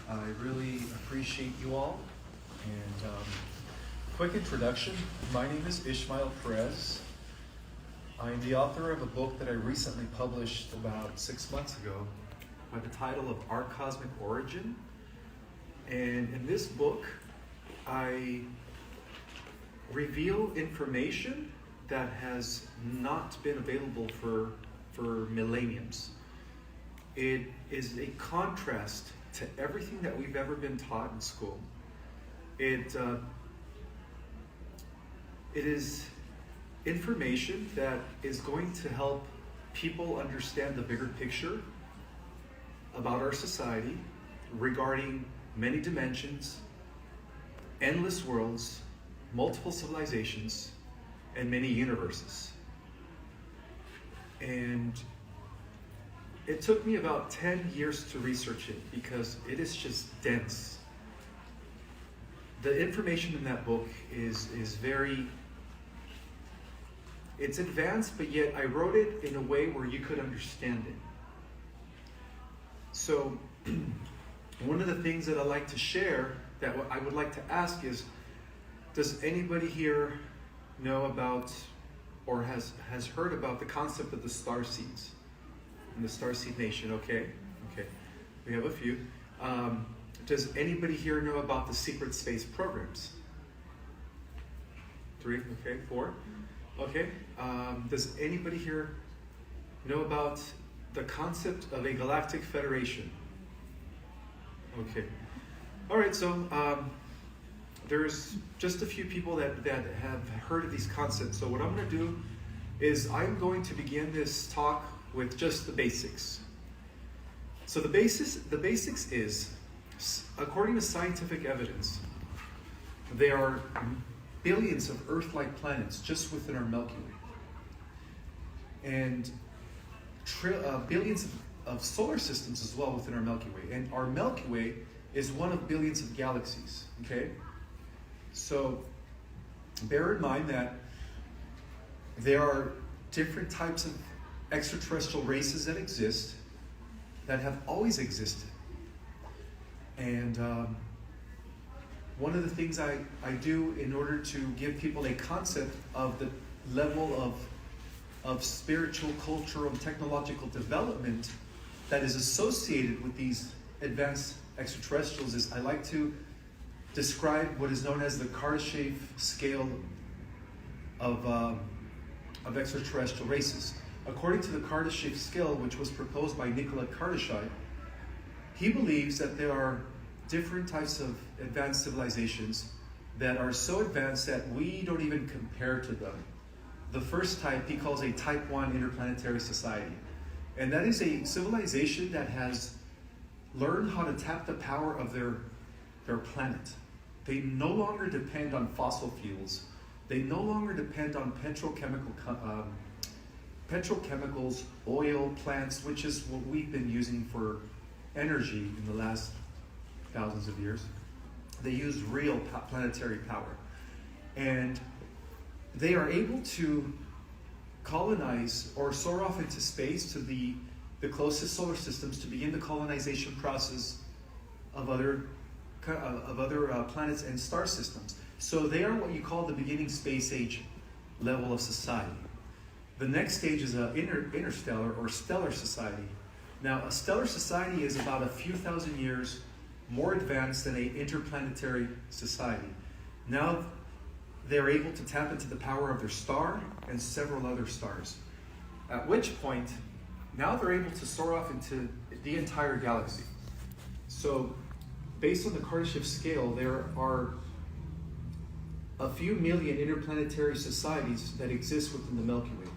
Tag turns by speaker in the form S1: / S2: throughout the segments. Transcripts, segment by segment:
S1: I really appreciate you all. And quick introduction, my name is Ismael Perez. I'm the author of a book that I recently published about 6 months ago by the title of Our Cosmic Origin. And in this book, I reveal information that has not been available for millenniums. It is a contrast to everything that we've ever been taught in school. It is information that is going to help people understand the bigger picture about our society regarding many dimensions, endless worlds, multiple civilizations, and many universes. And it took me about 10 years to research it because it is just dense. The information in that book is very, it's advanced, but yet I wrote it in a way where you could understand it. So one of the things that I like to share, that I would like to ask is, does anybody here know about or has heard about the concept of the star seeds in the Starseed Nation? Okay, we have a few. Does anybody here know about the secret space programs? 3, okay, 4, okay. Does anybody here know about the concept of a galactic federation? Okay, all right, so there's just a few people that have heard of these concepts. So what I'm going to do is I'm going to begin this talk with just the basics. So the basics is, according to scientific evidence, there are billions of Earth-like planets just within our Milky Way, and billions of solar systems as well within our Milky Way. And our Milky Way is one of billions of galaxies. Okay, so bear in mind that there are different types of extraterrestrial races that exist, that have always existed. And one of the things I do in order to give people a concept of the level of spiritual, cultural, and technological development that is associated with these advanced extraterrestrials is I like to describe what is known as the Kardashev scale of extraterrestrial races. According to the Kardashev scale, which was proposed by Nikola Kardashev, he believes that there are different types of advanced civilizations that are so advanced that we don't even compare to them. The first type he calls a Type 1 interplanetary society. And that is a civilization that has learned how to tap the power of their planet. They no longer depend on fossil fuels. They no longer depend on petrochemicals, oil, plants, which is what we've been using for energy in the last thousands of years. They use real planetary power. And they are able to colonize or soar off into space to the closest solar systems to begin the colonization process of other planets and star systems. So they are what you call the beginning space age level of society. The next stage is an interstellar or stellar society. Now, a stellar society is about a few thousand years more advanced than an interplanetary society. Now, they're able to tap into the power of their star and several other stars. At which point, now they're able to soar off into the entire galaxy. So, based on the Kardashev scale, there are a few million interplanetary societies that exist within the Milky Way.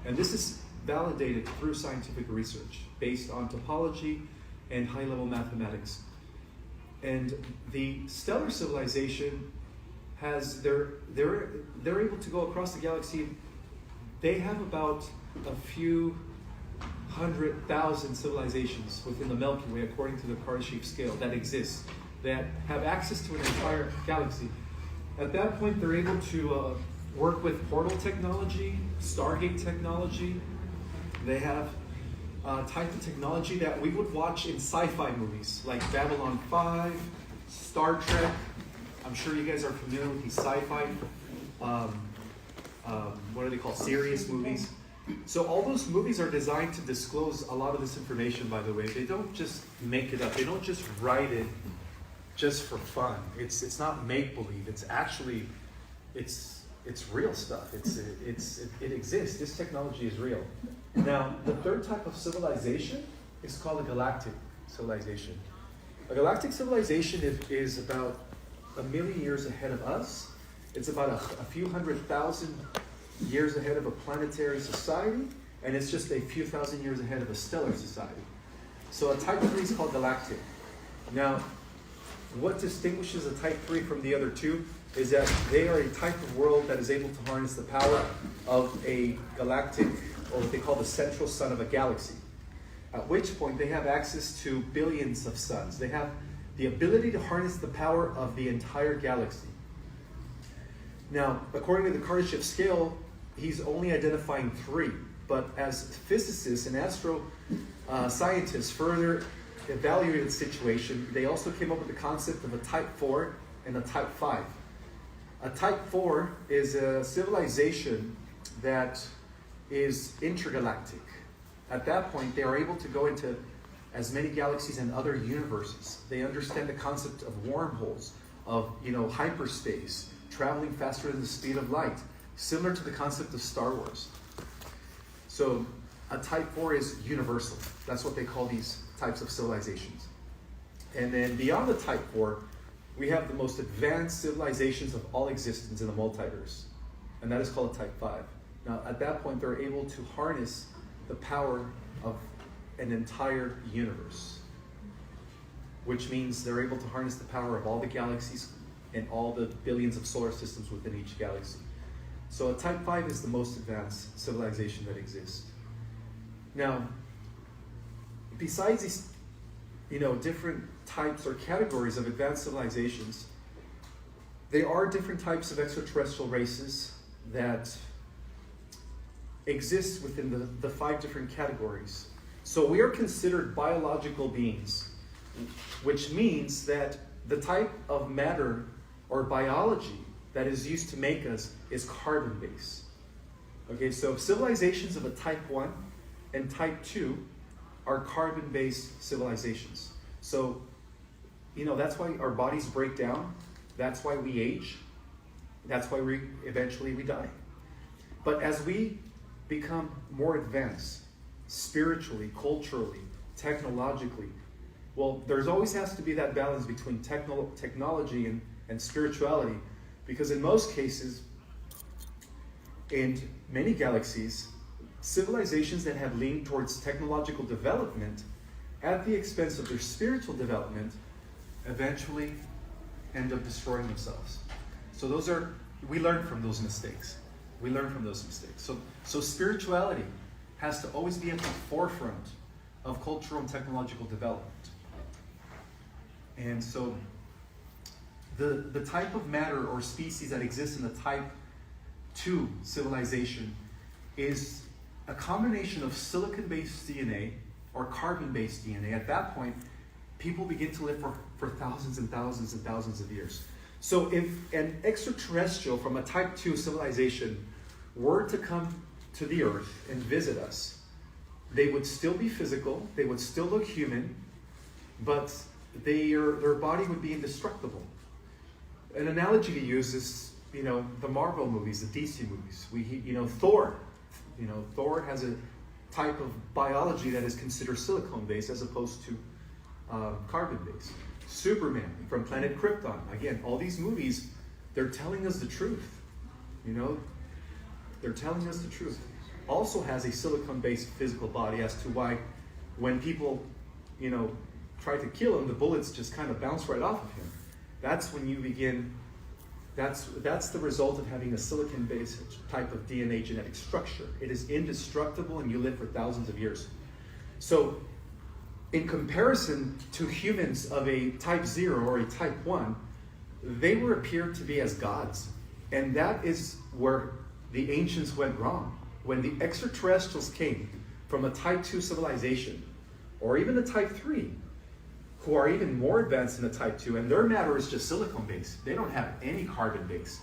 S1: And this is validated through scientific research based on topology and high-level mathematics. And the stellar civilization has, they're able to go across the galaxy. They have about a few 100,000 civilizations within the Milky Way, according to the Kardashev scale, that exist, that have access to an entire galaxy. At that point, they're able to work with portal technology, Stargate technology. They have type of technology that we would watch in sci-fi movies, like Babylon 5, Star Trek. I'm sure you guys are familiar with these sci-fi, what are they called, serious movies. So all those movies are designed to disclose a lot of this information, by the way. They don't just make it up. They don't just write it just for fun. It's not make-believe. It's actually, it's real stuff. It exists. This technology is real. Now, the third type of civilization is called a galactic civilization. A galactic civilization is about 1 million years ahead of us. It's about a few 100,000 years ahead of a planetary society, and it's just a few thousand years ahead of a stellar society. So a type 3 is called galactic. Now, what distinguishes a type 3 from the other two is that they are a type of world that is able to harness the power of a galactic, or what they call the central sun of a galaxy. At which point they have access to billions of suns. They have the ability to harness the power of the entire galaxy. Now, according to the Kardashev scale, he's only identifying 3. But as physicists and astro scientists further evaluated the situation, they also came up with the concept of a type 4 and a type 5. A type 4 is a civilization that is intergalactic. At that point, they are able to go into as many galaxies and other universes. They understand the concept of wormholes, of hyperspace, traveling faster than the speed of light, similar to the concept of Star Wars. So a type 4 is universal. That's what they call these types of civilizations. And then beyond the type 4, we have the most advanced civilizations of all existence in the multiverse. And that is called a type 5. Now, at that point, they're able to harness the power of an entire universe, which means they're able to harness the power of all the galaxies and all the billions of solar systems within each galaxy. So a type 5 is the most advanced civilization that exists. Now, besides these different types or categories of advanced civilizations, there are different types of extraterrestrial races that exist within the 5 different categories. So we are considered biological beings, which means that the type of matter or biology that is used to make us is carbon-based. Okay, so civilizations of a type 1 and type 2 are carbon-based civilizations. So, that's why our bodies break down. That's why we age. That's why eventually we die. But as we become more advanced, spiritually, culturally, technologically, well, there's always has to be that balance between technology and spirituality, because in most cases, in many galaxies, civilizations that have leaned towards technological development at the expense of their spiritual development eventually end up destroying themselves. So we learn from those mistakes. So spirituality has to always be at the forefront of cultural and technological development. And so the type of matter or species that exists in the type 2 civilization is a combination of silicon-based DNA or carbon-based DNA. At that point, people begin to live for thousands and thousands and thousands of years. So if an extraterrestrial from a type 2 civilization were to come to the Earth and visit us, they would still be physical, they would still look human, but their body would be indestructible. An analogy to use is, the Marvel movies, the DC movies. Thor. Thor has a type of biology that is considered silicone-based as opposed to carbon-based. Superman from planet Krypton. Again, all these movies, they're telling us the truth. They're telling us the truth. Also has a silicone-based physical body, as to why when people, try to kill him, the bullets just kind of bounce right off of him. That's when you begin, that's the result of having a silicon-based type of DNA genetic structure. It is indestructible and you live for thousands of years. So in comparison to humans of a type 0 or a type 1, they were appeared to be as gods. And that is where the ancients went wrong. When the extraterrestrials came from a type 2 civilization, or even a type 3, who are even more advanced than a type 2, and their matter is just silicon-based. They don't have any carbon-based.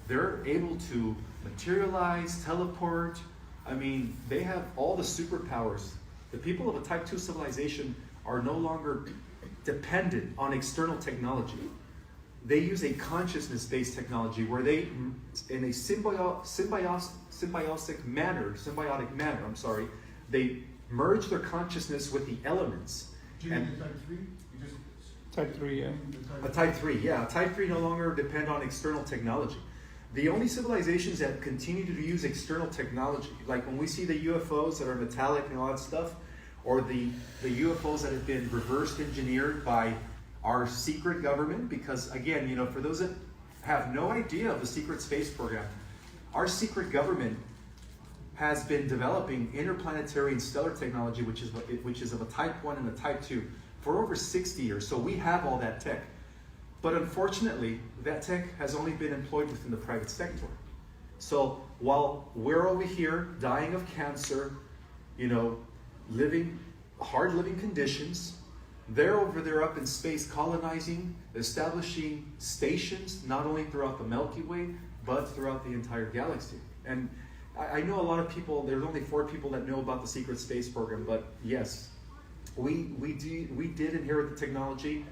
S1: They're able to materialize, teleport. I mean, they have all the superpowers. The people of a type 2 civilization are no longer dependent on external technology. They use a consciousness-based technology where they, in a symbiotic manner, they merge their consciousness with the elements.
S2: Do you mean type 3?
S3: Type 3, yeah.
S1: A type 3, yeah. Type 3 no longer depend on external technology. The only civilizations that continue to use external technology, like when we see the UFOs that are metallic and all that stuff, or the UFOs that have been reverse engineered by our secret government, because again, for those that have no idea of the secret space program, our secret government has been developing interplanetary and stellar technology, which is of a type 1 and a type 2, for over 60 years. So we have all that tech. But unfortunately, that tech has only been employed within the private sector. So while we're over here dying of cancer, living hard living conditions, they're over there up in space colonizing, establishing stations, not only throughout the Milky Way, but throughout the entire galaxy. And I know a lot of people, there's only 4 people that know about the secret space program, but yes, we did inherit the technology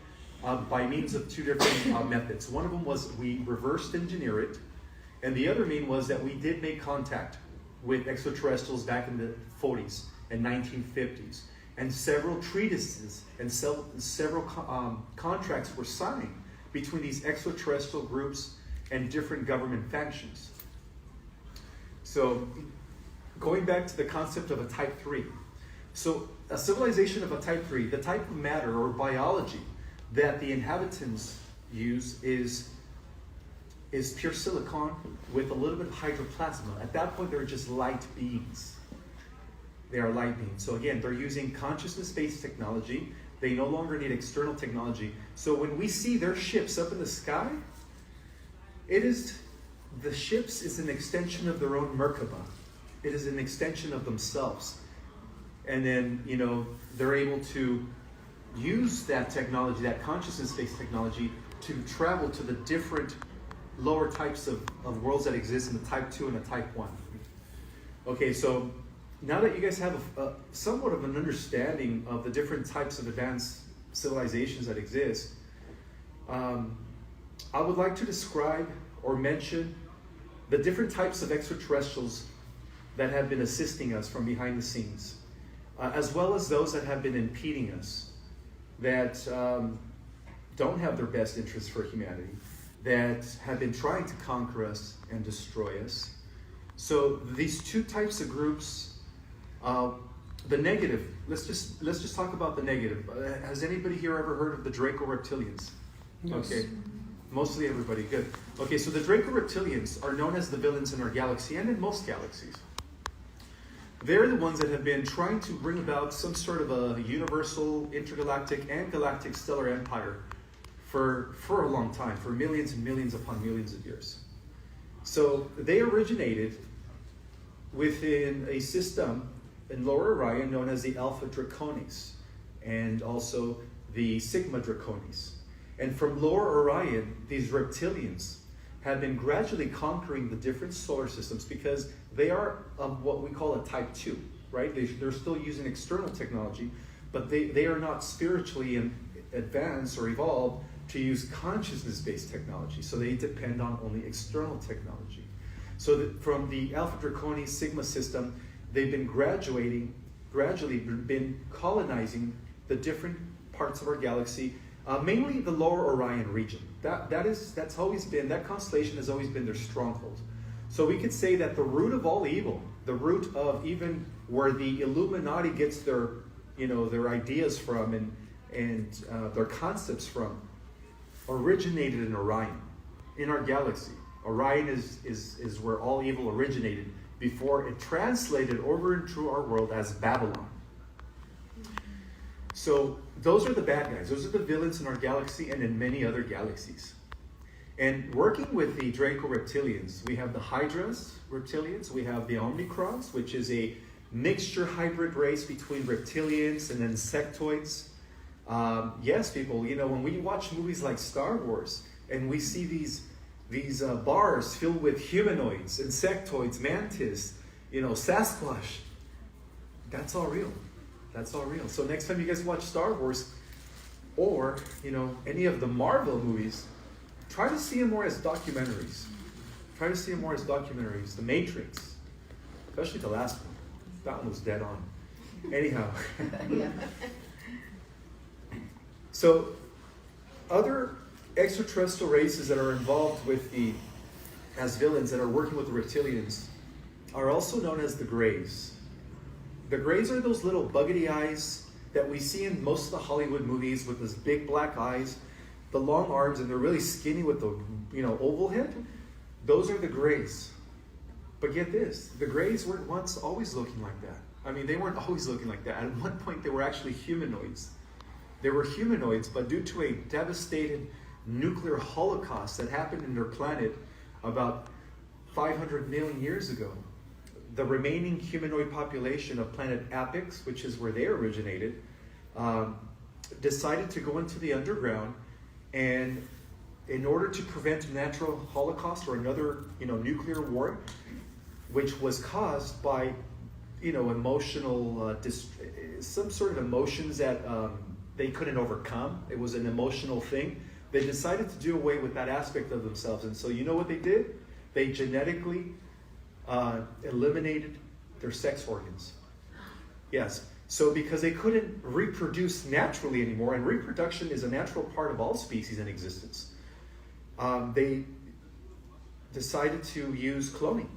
S1: by means of 2 different methods. One of them was we reversed engineer it, and the other mean was that we did make contact with extraterrestrials back in the 40s and 1950s, and several treatises and several contracts were signed between these extraterrestrial groups and different government factions. So going back to the concept of a type 3. So a civilization of a type 3, the type of matter or biology that the inhabitants use is pure silicon with a little bit of hydroplasma. At that point, they're just light beings. They are light beings. So again, they're using consciousness-based technology. They no longer need external technology. So when we see their ships up in the sky, the ships is an extension of their own Merkaba. It is an extension of themselves. And then, they're able to use that technology, that consciousness-based technology, to travel to the different lower types of worlds that exist in the type 2 and the type 1. Okay, so now that you guys have a somewhat of an understanding of the different types of advanced civilizations that exist, I would like to describe or mention the different types of extraterrestrials that have been assisting us from behind the scenes, as well as those that have been impeding us, that don't have their best interests for humanity, that have been trying to conquer us and destroy us. So these 2 types of groups, the negative, let's just talk about the negative. Has anybody here ever heard of the Draco reptilians?
S3: Yes.
S1: Okay, mostly everybody, good. Okay, so the Draco reptilians are known as the villains in our galaxy and in most galaxies. They're the ones that have been trying to bring about some sort of a universal, intergalactic, and galactic stellar empire for a long time, for millions and millions upon millions of years. So they originated within a system in Lower Orion known as the Alpha Draconis, and also the Sigma Draconis. And from Lower Orion, these reptilians have been gradually conquering the different solar systems because they are what we call a type 2, right? They're still using external technology, but they are not spiritually advanced or evolved to use consciousness-based technology. So they depend on only external technology. So from the Alpha Draconis Sigma system, they've been gradually been colonizing the different parts of our galaxy, mainly the Lower Orion region. That's always been, that constellation has always been their stronghold. So we could say that the root of all evil, the root of even where the Illuminati gets their ideas from and their concepts from, originated in Orion, in our galaxy. Orion is where all evil originated before it translated over into our world as Babylon. So those are the bad guys. Those are the villains in our galaxy and in many other galaxies. And working with the Draco reptilians, we have the Hydras reptilians, we have the Omicrons, which is a mixture hybrid race between reptilians and insectoids. Yes, people, when we watch movies like Star Wars and we see these bars filled with humanoids, insectoids, mantis, Sasquatch, that's all real. That's all real. So next time you guys watch Star Wars or, any of the Marvel movies, try to see them more as documentaries. Try to see them more as documentaries. The Matrix, especially the last one. That one was dead on. Anyhow. So, other extraterrestrial races that are involved with as villains that are working with the reptilians are also known as the Greys. The Greys are those little buggety eyes that we see in most of the Hollywood movies with those big black eyes, the long arms, and they're really skinny with the oval head. Those are the Greys. But get this, the Greys weren't once always looking like that. I mean, they weren't always looking like that. At one point, they were actually humanoids. They were humanoids, but due to a devastating nuclear holocaust that happened in their planet about 500 million years ago, the remaining humanoid population of planet Apix, which is where they originated, decided to go into the underground, and in order to prevent a natural holocaust or another nuclear war, which was caused by emotional some sort of emotions that they couldn't overcome. It was an emotional thing. They decided to do away with that aspect of themselves. And so you know what they did? They genetically eliminated their sex organs. Yes. So because they couldn't reproduce naturally anymore, and reproduction is a natural part of all species in existence, they decided to use cloning.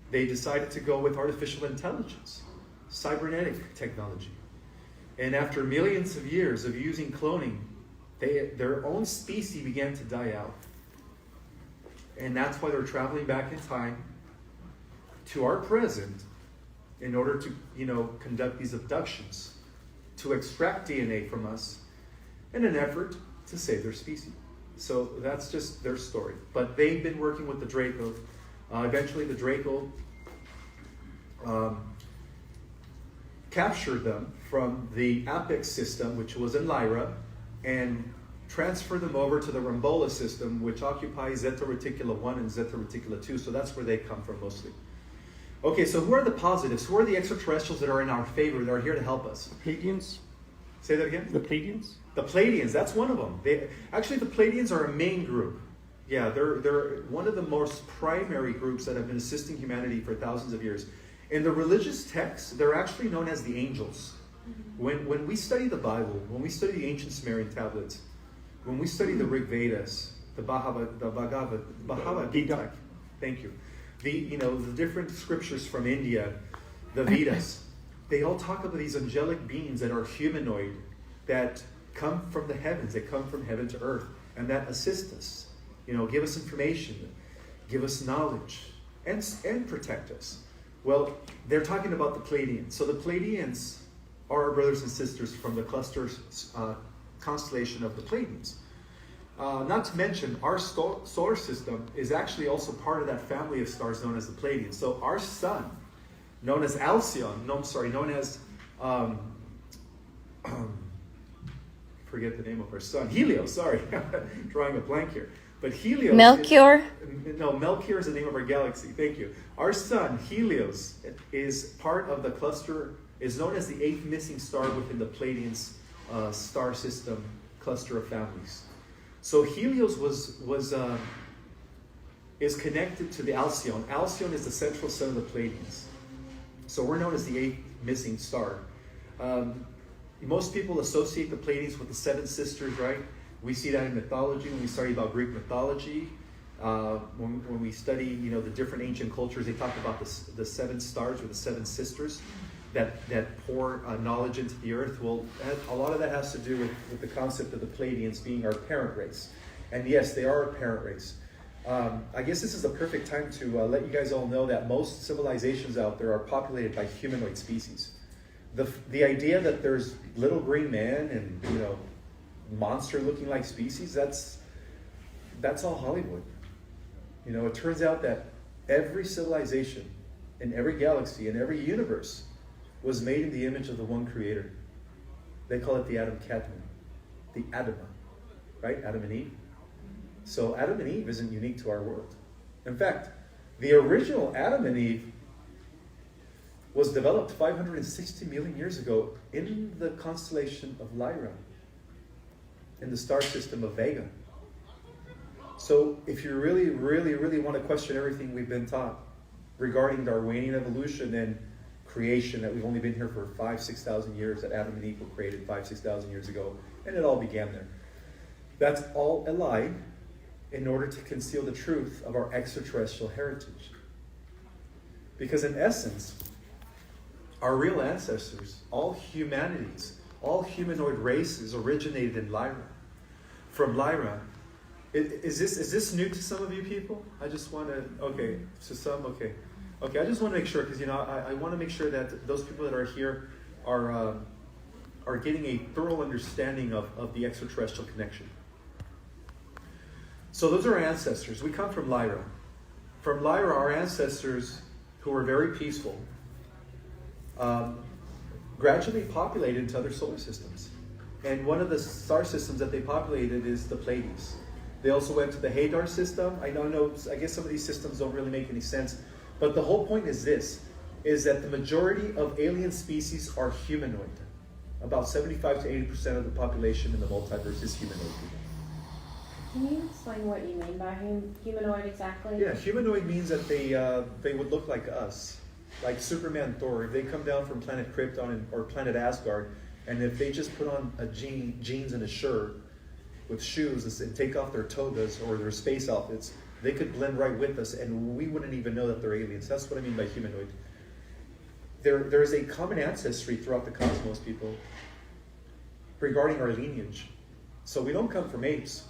S1: They decided to go with artificial intelligence, cybernetic technology. And after millions of years of using cloning, their own species began to die out. And that's why they're traveling back in time to our present in order to, conduct these abductions, to extract DNA from us in an effort to save their species. So that's just their story. But they've been working with the Draco. Eventually the Draco captured them from the Apix system, which was in Lyra, and transferred them over to the Rambola system, which occupies Zeta Reticula 1 and Zeta Reticula 2. So that's where they come from mostly. Okay, so who are the positives? Who are the extraterrestrials that are in our favor, that are here to help us?
S3: Pleiadians?
S1: Say that again?
S3: The Pleiadians?
S1: The Pleiadians, that's one of them. The Pleiadians are a main group. Yeah, they're one of the most primary groups that have been assisting humanity for thousands of years. In the religious texts, they're actually known as the angels. When we study the Bible, when we study the ancient Sumerian tablets, when we study the Rig Vedas, the Bhagavad Gita, thank you, the different scriptures from India, the Vedas, they all talk about these angelic beings that are humanoid, that come from the heavens, that come from heaven to earth, and that assist us, give us information, give us knowledge, and protect us. Well, they're talking about the Pleiadians. So the Pleiadians are our brothers and sisters from the cluster constellation of the Pleiadians. Not to mention, our solar system is actually also part of that family of stars known as the Pleiadians. So our sun, known as Alcyone, known as, forget the name of our sun, Helios, sorry, drawing a blank here. But Helios...
S2: Melchior?
S1: Melchior is the name of our galaxy, thank you. Our sun, Helios, is part of the cluster, is known as the 8th missing star within the Pleiadians star system cluster of families. So Helios is connected to the Alcyone. Alcyone is the central sun of the Pleiadians. So we're known as the 8th missing star. Most people associate the Pleiadians with the 7 sisters, right? We see that in mythology when we study about Greek mythology. When we study, the different ancient cultures, they talk about the 7 stars or the 7 sisters that pour knowledge into the earth. Well, a lot of that has to do with the concept of the Pleiadians being our parent race. And yes, they are a parent race. I guess this is the perfect time to let you guys all know that most civilizations out there are populated by humanoid species. The idea that there's little green man and, monster-looking like species, that's all Hollywood. It turns out that every civilization in every galaxy, in every universe, was made in the image of the one creator. They call it the Adam Kadmon, the Adama, right? Adam and Eve. So Adam and Eve isn't unique to our world. In fact, the original Adam and Eve was developed 560 million years ago in the constellation of Lyra, in the star system of Vega. So if you really, really, really want to question everything we've been taught regarding Darwinian evolution and creation, that we've only been here for 5,000-6,000 years, that Adam and Eve were created 5,000-6,000 years ago, and it all began there. That's all a lie in order to conceal the truth of our extraterrestrial heritage. Because in essence, our real ancestors, all humanities, all humanoid races originated in Lyra. From Lyra, is this new to some of you people? I just want to, okay, to some, okay. Okay, I just want to make sure, because, I want to make sure that those people that are here are getting a thorough understanding of the extraterrestrial connection. So those are our ancestors. We come from Lyra. From Lyra, our ancestors, who were very peaceful, gradually populated into other solar systems. And one of the star systems that they populated is the Pleiades. They also went to the Hadar system. I guess some of these systems don't really make any sense. But the whole point is this, is that the majority of alien species are humanoid. About 75 to 80% of the population in the multiverse is humanoid.
S2: Can you explain what you mean by humanoid exactly?
S1: Yeah, humanoid means that they would look like us. Like Superman, Thor, if they come down from planet Krypton or planet Asgard, and if they just put on a jeans and a shirt with shoes and take off their togas or their space outfits, they could blend right with us and we wouldn't even know that they're aliens. That's what I mean by humanoid. There is a common ancestry throughout the cosmos, people, regarding our lineage. So we don't come from apes.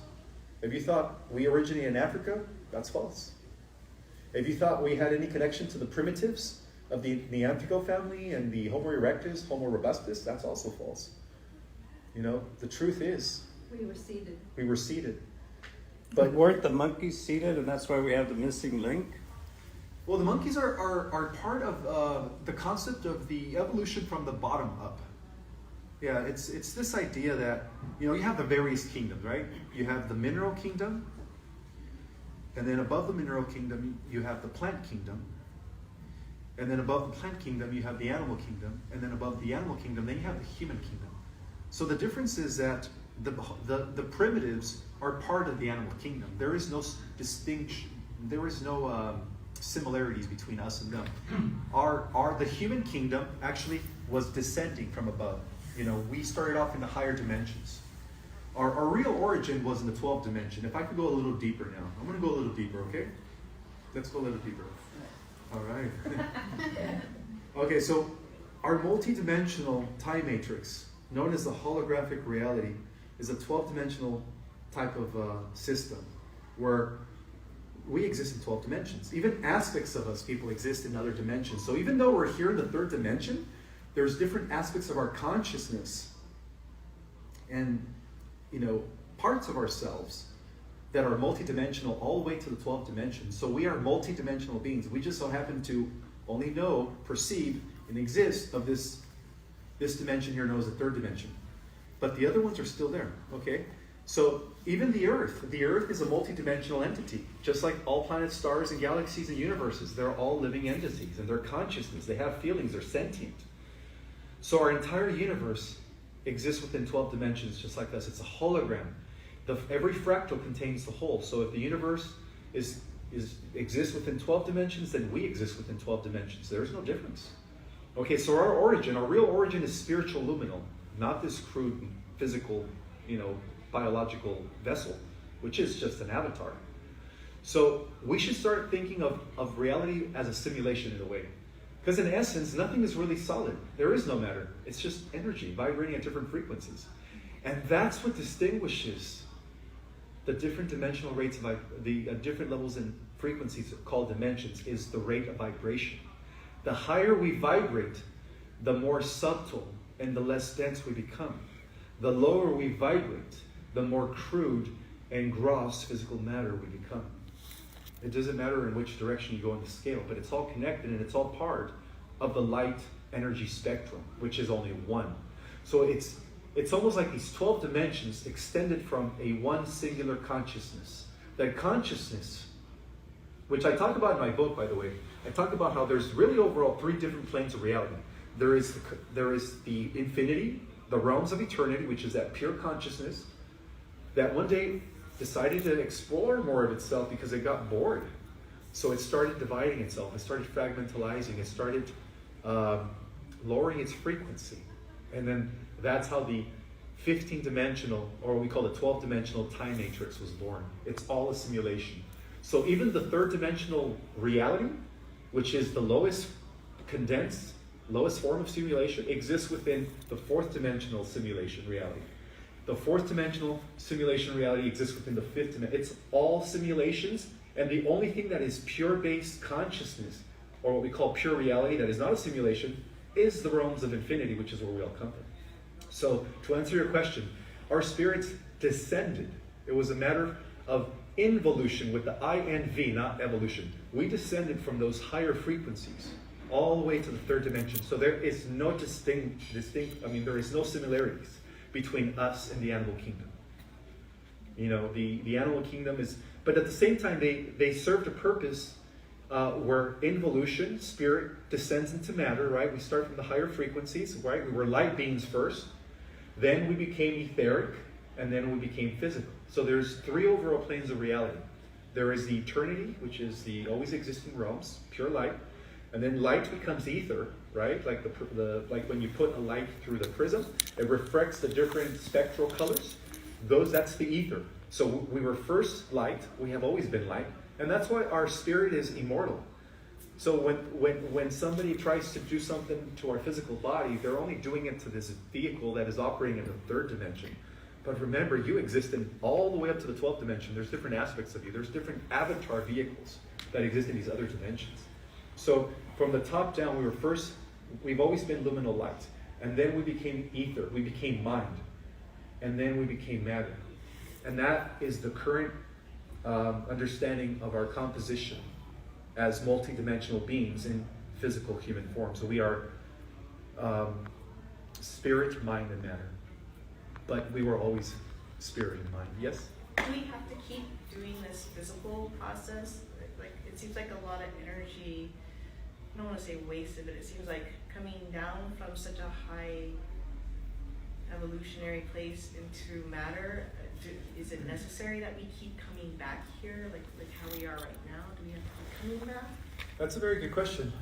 S1: If you thought we originated in Africa, that's false. If you thought we had any connection to the primitives of the Neanderthal family and the Homo erectus, Homo robustus, that's also false. The truth is,
S4: we were seeded.
S1: We were seeded.
S3: But weren't the monkeys seated, and that's why we have the missing link?
S1: Well, the monkeys are part of the concept of the evolution from the bottom up. Yeah, it's this idea that, you have the various kingdoms, right? You have the mineral kingdom, and then above the mineral kingdom, you have the plant kingdom, and then above the plant kingdom, you have the animal kingdom, and then above the animal kingdom, then you have the human kingdom. So the difference is that the primitives are part of the animal kingdom. There is no distinction. There is no similarities between us and them. The human kingdom actually was descending from above. We started off in the higher dimensions. Our real origin was in the 12th dimension. If I could go a little deeper now, I'm going to go a little deeper. Okay, let's go a little deeper. All right. Okay, so our multi-dimensional time matrix, known as the holographic reality, is a 12-dimensional type of system where we exist in 12 dimensions. Even aspects of us, people, exist in other dimensions. So even though we're here in the 3rd dimension, there's different aspects of our consciousness and, parts of ourselves that are multidimensional all the way to the 12th dimension. So we are multidimensional beings. We just so happen to only know, perceive, and exist of this dimension here known as the 3rd dimension. But the other ones are still there, okay? So even the Earth is a multidimensional entity, just like all planets, stars, and galaxies and universes. They're all living entities, and they're consciousness. They have feelings. They're sentient. So our entire universe exists within 12 dimensions, just like us. It's a hologram. Every fractal contains the whole. So if the universe exists within 12 dimensions, then we exist within 12 dimensions. There is no difference. Okay, so our real origin is spiritual luminal, not this crude physical, biological vessel, which is just an avatar. So we should start thinking of reality as a simulation in a way. Because in essence, nothing is really solid. There is no matter. It's just energy vibrating at different frequencies. And that's what distinguishes the different dimensional rates of the different levels and frequencies called dimensions, is the rate of vibration. The higher we vibrate, the more subtle and the less dense we become. The lower we vibrate, the more crude and gross physical matter we become. It doesn't matter in which direction you go in the scale, but it's all connected and it's all part of the light energy spectrum, which is only one. So it's almost like these 12 dimensions extended from a one singular consciousness. That consciousness, which I talk about in my book, by the way, I talk about how there's really overall 3 different planes of reality. There is the infinity, the realms of eternity, which is that pure consciousness that one day decided to explore more of itself because it got bored. So it started dividing itself, it started fragmentalizing, it started lowering its frequency. And then that's how the 15-dimensional, or what we call the 12-dimensional time matrix was born. It's all a simulation. So even the 3rd-dimensional reality, which is the lowest condensed, lowest form of simulation, exists within the 4th-dimensional simulation reality. The 4th-dimensional simulation reality exists within the 5th dimension. It's all simulations, and the only thing that is pure-based consciousness, or what we call pure reality, that is not a simulation, is the realms of infinity, which is where we all come from. So, to answer your question, our spirits descended. It was a matter of involution with the I-N-V, not evolution. We descended from those higher frequencies all the way to the 3rd dimension. So there is no there is no similarities between us and the animal kingdom. You know, the animal kingdom is, but at the same time, they served a purpose where involution, spirit descends into matter, right? We start from the higher frequencies, right? We were light beings first, then we became etheric, and then we became physical. So there's 3 overall planes of reality. There is the eternity, which is the always existing realms, pure light, and then light becomes ether, right? Like like when you put a light through the prism, it reflects the different spectral colors. That's the ether. So we were first light. We have always been light, and that's why our spirit is immortal. So when somebody tries to do something to our physical body, they're only doing it to this vehicle that is operating in the 3rd dimension. But remember, you exist in all the way up to the 12th dimension. There's different aspects of you. There's different avatar vehicles that exist in these other dimensions. So from the top down, we've always been luminal light. And then we became ether. We became mind. And then we became matter. And that is the current understanding of our composition as multidimensional beings in physical human form. So we are spirit, mind, and matter. But we were always spirit and mind. Yes?
S4: Do we have to keep doing this physical process? Like it seems like a lot of energy, I don't want to say wasted, but it seems like coming down from such a high evolutionary place into matter. Is it necessary that we keep coming back here, like how we are right now? Do we have to keep coming back?
S1: That's a very good question.